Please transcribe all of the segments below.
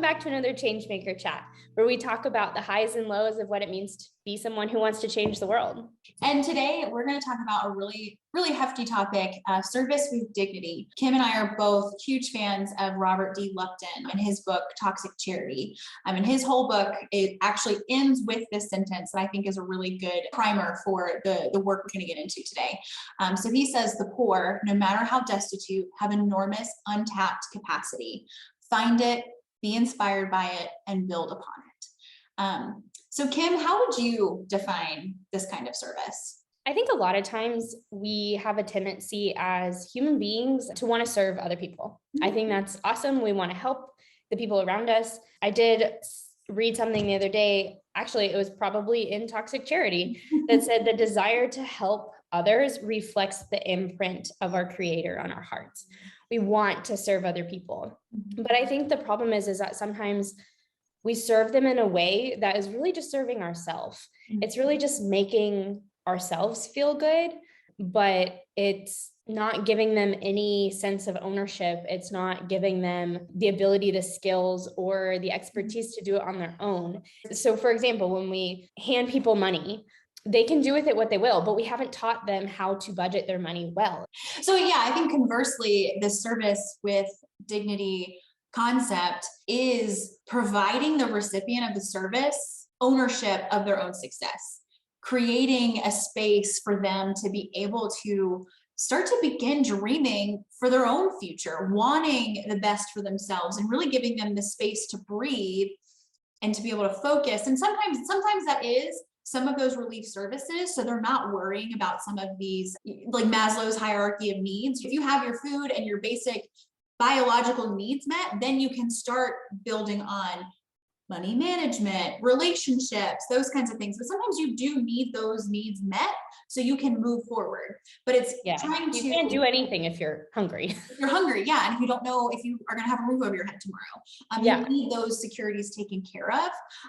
back to another Changemaker chat where we talk about the highs and lows of what it means to be someone who wants to change the world. And today we're going to talk about a really hefty topic, service with dignity. Kim and I are both huge fans of Robert D. Lupton and his book, Toxic Charity. And his whole book, it actually ends with this sentence that I think is a really good primer for the work we're going to get into today. So he says, the poor, no matter how destitute, have enormous untapped capacity. Find it, be inspired by it, and build upon it. So Kim, how would you define this kind of service? I think a lot of times we have a tendency as human beings to want to serve other people. I think that's awesome. We want to help the people around us. I did read something the other day, actually, it was probably in Toxic Charity, that said the desire to help others reflects the imprint of our Creator on our hearts. We want to serve other people. But I think the problem is that sometimes we serve them in a way that is really just serving ourselves. It's really just making ourselves feel good, but it's not giving them any sense of ownership. It's not giving them the ability, the skills, or the expertise to do it on their own. So for example, when we hand people money, they can do with it what they will, but we haven't taught them how to budget their money well. So yeah, I think conversely, the service with dignity concept is providing the recipient of the service ownership of their own success, creating a space for them to be able to start to begin dreaming for their own future, wanting the best for themselves, and really giving them the space to breathe and to be able to focus. And sometimes that is some of those relief services. So they're not worrying about some of these, like Maslow's hierarchy of needs. If you have your food and your basic biological needs met, then you can start building on money management, relationships, those kinds of things. But sometimes you do need those needs met so you can move forward. But it's trying to— You can't do anything if you're hungry. If you're hungry, yeah. And if you don't know if you are going to have a roof over your head tomorrow, you need those securities taken care of.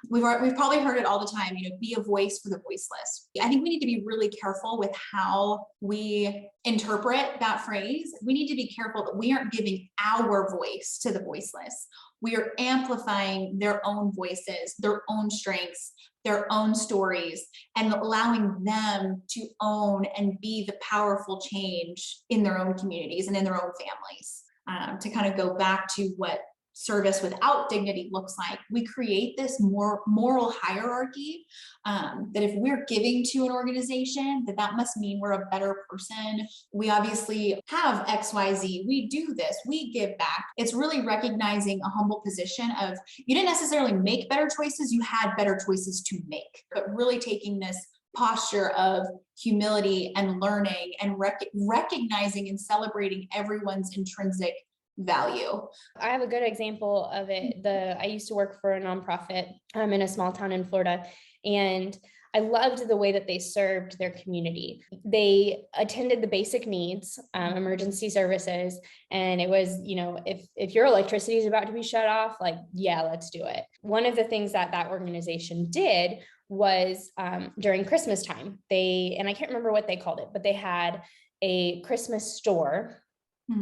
We've probably heard it all the time, be a voice for the voiceless. I think we need to be really careful with how we interpret that phrase. We need to be careful that we aren't giving our voice to the voiceless. We are amplifying their own voices, their own strengths, their own stories, and allowing them to own and be the powerful change in their own communities and in their own families. To kind of go back to what service without dignity looks like, we create this more moral hierarchy that if we're giving to an organization, that must mean we're a better person. We obviously have XYZ, we do this, we give back. It's really recognizing a humble position of, you didn't necessarily make better choices, you had better choices to make, but really taking this posture of humility and learning and recognizing and celebrating everyone's intrinsic value. I have a good example of it. I used to work for a nonprofit in a small town in Florida, and I loved the way that they served their community. They attended the basic needs, emergency services, and it was, if your electricity is about to be shut off, let's do it. One of the things that organization did was during Christmas time, and I can't remember what they called it, but they had a Christmas store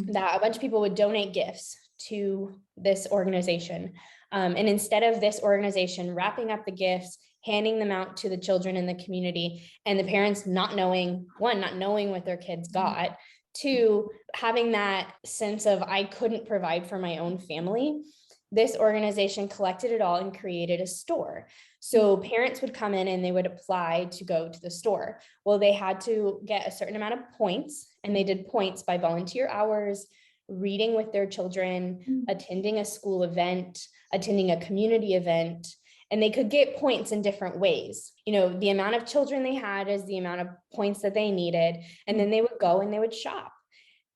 that a bunch of people would donate gifts to this organization. And instead of this organization wrapping up the gifts, handing them out to the children in the community, and the parents not knowing what their kids got, two, having that sense of, I couldn't provide for my own family, this organization collected it all and created a store. So parents would come in and they would apply to go to the store. Well, they had to get a certain amount of points, and they did points by volunteer hours, reading with their children, attending a school event, attending a community event, and they could get points in different ways. The amount of children they had is the amount of points that they needed. And then they would go and they would shop.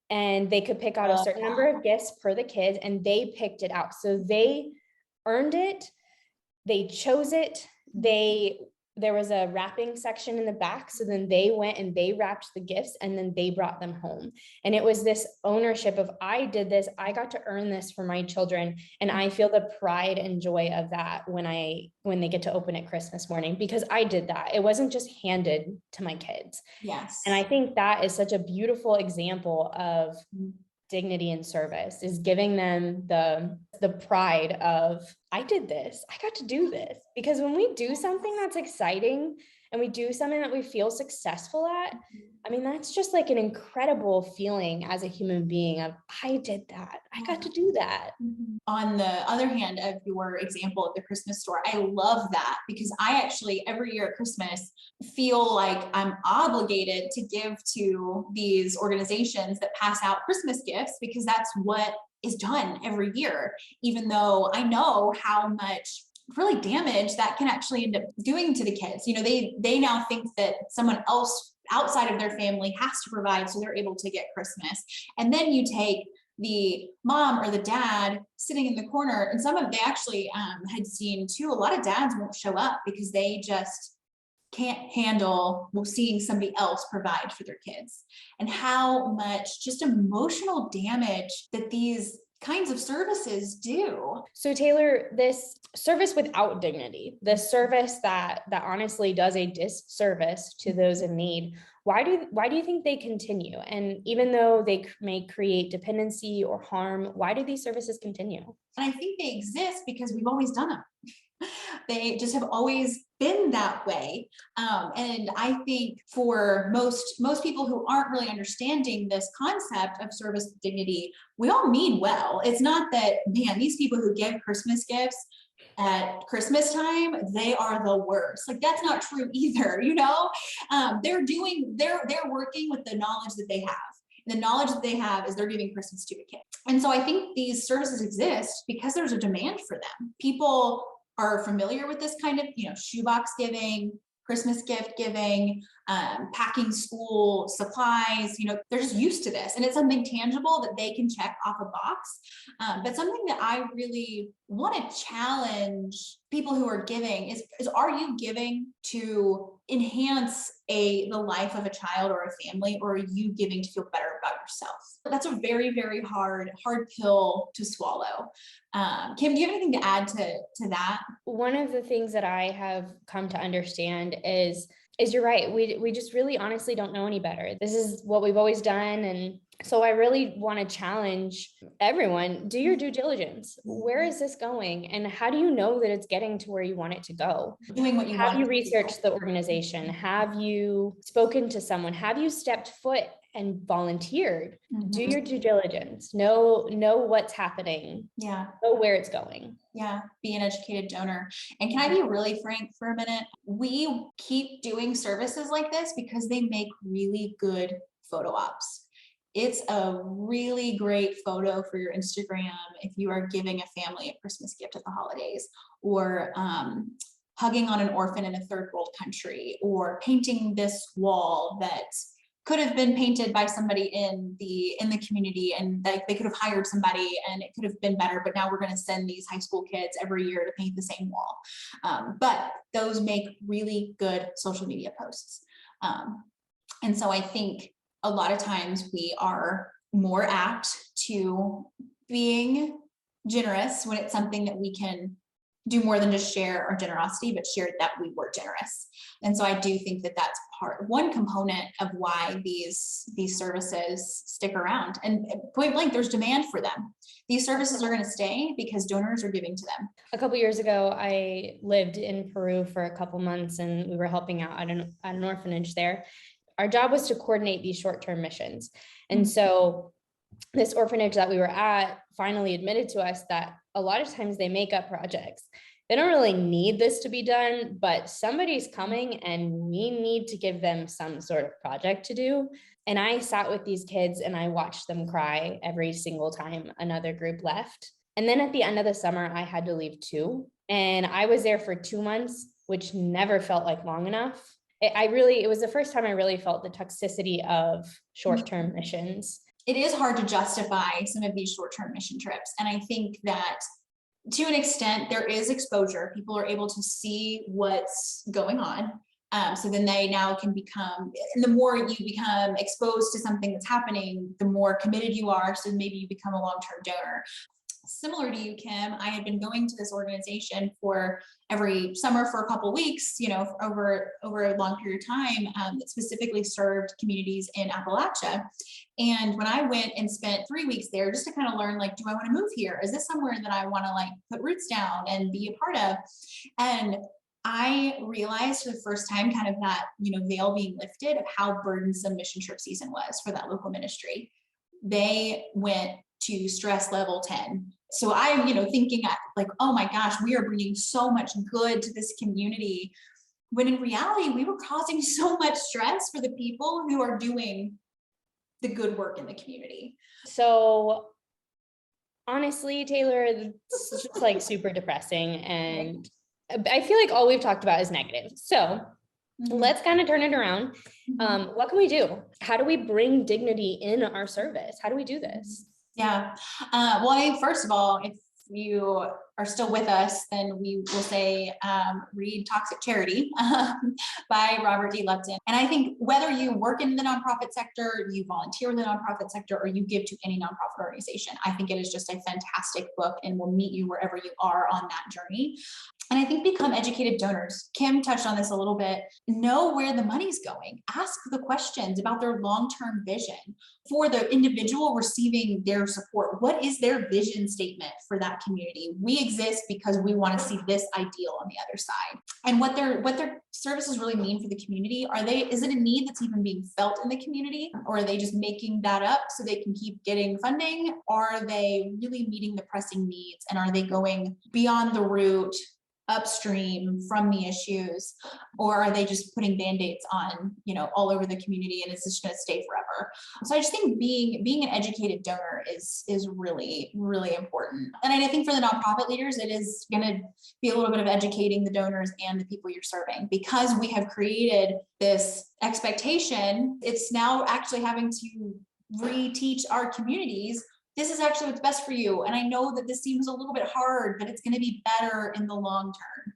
And they could pick out a certain number of gifts per the kids, and they picked it out. So they earned it. They chose it. There was a wrapping section in the back. So then they went and they wrapped the gifts, and then they brought them home. And it was this ownership of, I did this, I got to earn this for my children. And I feel the pride and joy of that when they get to open it Christmas morning, because I did that. It wasn't just handed to my kids. Yes. And I think that is such a beautiful example of dignity and service, is giving them the pride of, I did this, I got to do this. Because when we do something that's exciting and we do something that we feel successful at, I mean, that's just like an incredible feeling as a human being of, I did that, I got to do that. On the other hand of your example of the Christmas store, I love that, because I actually every year at Christmas feel like I'm obligated to give to these organizations that pass out Christmas gifts, because that's what is done every year, even though I know how much really damage that can actually end up doing to the kids. You know, they now think that someone else outside of their family has to provide, so they're able to get Christmas. And then you take the mom or the dad sitting in the corner, and they actually had seen too, a lot of dads won't show up because they just can't handle seeing somebody else provide for their kids, and how much just emotional damage that these kinds of services do. So Taylor, this service without dignity, this service that honestly does a disservice to those in need, why do you think they continue? And even though they may create dependency or harm, why do these services continue? And I think they exist because we've always done them. They just have always been that way. And I think for most people who aren't really understanding this concept of service with dignity, we all mean well. It's not that, man, these people who give Christmas gifts at Christmas time, they are the worst. Like, that's not true either, you know? They're working with the knowledge that they have. The knowledge that they have is they're giving Christmas to a kid. And so I think these services exist because there's a demand for them. People are familiar with this kind of, shoebox giving, Christmas gift giving, packing school supplies, they're just used to this. And it's something tangible that they can check off a box. But something that I really want to challenge people who are giving is are you giving to enhance the life of a child or a family, or are you giving to feel better about yourself? That's a very, very hard pill to swallow. Kim, do you have anything to add to that? One of the things that I have come to understand is you're right. We just really honestly don't know any better. This is what we've always done. And so I really want to challenge everyone, do your due diligence. Where is this going? And how do you know that it's getting to where you want it to go? Doing what you want. Have you researched the organization? Have you spoken to someone? Have you stepped foot and volunteered? Mm-hmm. Do your due diligence. Know what's happening. Yeah. Know where it's going. Yeah. Be an educated donor. And can I be really frank for a minute? We keep doing services like this because they make really good photo ops. It's a really great photo for your Instagram if you are giving a family a Christmas gift at the holidays, or hugging on an orphan in a third world country, or painting this wall that could have been painted by somebody in the community, and they could have hired somebody and it could have been better, but now we're going to send these high school kids every year to paint the same wall. But those make really good social media posts. And so I think a lot of times we are more apt to being generous when it's something that we can do more than just share our generosity, but share that we were generous. And so I do think that that's one component of why these services stick around. And point blank, there's demand for them. These services are going to stay because donors are giving to them. A couple of years ago, I lived in Peru for a couple months, and we were helping out at an orphanage there. Our job was to coordinate these short-term missions. And so this orphanage that we were at finally admitted to us that a lot of times they make up projects. They don't really need this to be done, but somebody's coming and we need to give them some sort of project to do. And I sat with these kids and I watched them cry every single time another group left. And then at the end of the summer, I had to leave too. And I was there for 2 months, which never felt like long enough. It was the first time I really felt the toxicity of short-term missions. It is hard to justify some of these short-term mission trips. And I think that to an extent, there is exposure. People are able to see what's going on. So then they now can become, and the more you become exposed to something that's happening, the more committed you are. So maybe you become a long-term donor. similar to you, Kim, I had been going to this organization for every summer for a couple of weeks, over a long period of time, that specifically served communities in Appalachia. And when I went and spent 3 weeks there just to kind of learn, like, do I want to move here? Is this somewhere that I want to like put roots down and be a part of? And I realized for the first time kind of that, veil being lifted of how burdensome mission trip season was for that local ministry. They went to stress level 10. So I'm, thinking like, oh my gosh, we are bringing so much good to this community. When in reality, we were causing so much stress for the people who are doing the good work in the community. So honestly, Taylor, it's just like super depressing. And I feel like all we've talked about is negative. So let's kind of turn it around. What can we do? How do we bring dignity in our service? How do we do this? Yeah. Well, I think first of all, if you are still with us, then we will say, read Toxic Charity by Robert D. Lupton. And I think whether you work in the nonprofit sector, you volunteer in the nonprofit sector, or you give to any nonprofit organization, I think it is just a fantastic book and will meet you wherever you are on that journey. And I think become educated donors. Kim touched on this a little bit. Know where the money's going. Ask the questions about their long-term vision for the individual receiving their support. What is their vision statement for that community? We exist because we want to see this ideal on the other side. And what their services really mean for the community. Is it a need that's even being felt in the community? Or are they just making that up so they can keep getting funding? Or are they really meeting the pressing needs? And are they going beyond the root, upstream from the issues, or are they just putting band-aids on, all over the community, and it's just going to stay forever? So I just think being an educated donor is really, really important. And I think for the nonprofit leaders, it is going to be a little bit of educating the donors and the people you're serving, because we have created this expectation. It's now actually having to reteach our communities, this is actually what's best for you. And I know that this seems a little bit hard, but it's going to be better in the long term.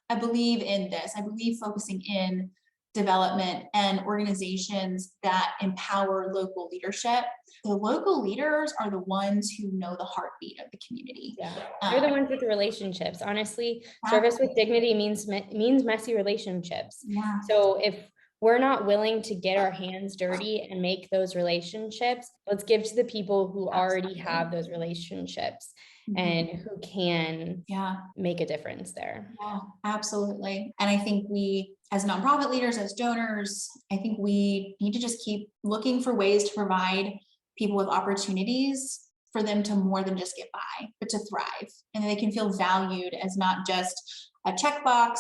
I believe in this. I believe focusing in development and organizations that empower local leadership. The local leaders are the ones who know the heartbeat of the community. Yeah, they're the ones with the relationships. Honestly, service with dignity means messy relationships. Yeah. So if we're not willing to get our hands dirty and make those relationships, let's give to the people who already have those relationships and who can make a difference there. Yeah, absolutely. And I think we, as nonprofit leaders, as donors, I think we need to just keep looking for ways to provide people with opportunities for them to more than just get by, but to thrive. And they can feel valued as not just a checkbox,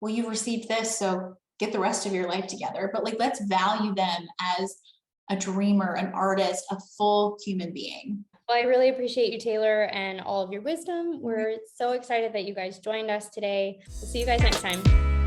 well, you've received this, so get the rest of your life together, but like, let's value them as a dreamer, an artist, a full human being. Well, I really appreciate you, Taylor, and all of your wisdom. We're so excited that you guys joined us today. We'll see you guys next time.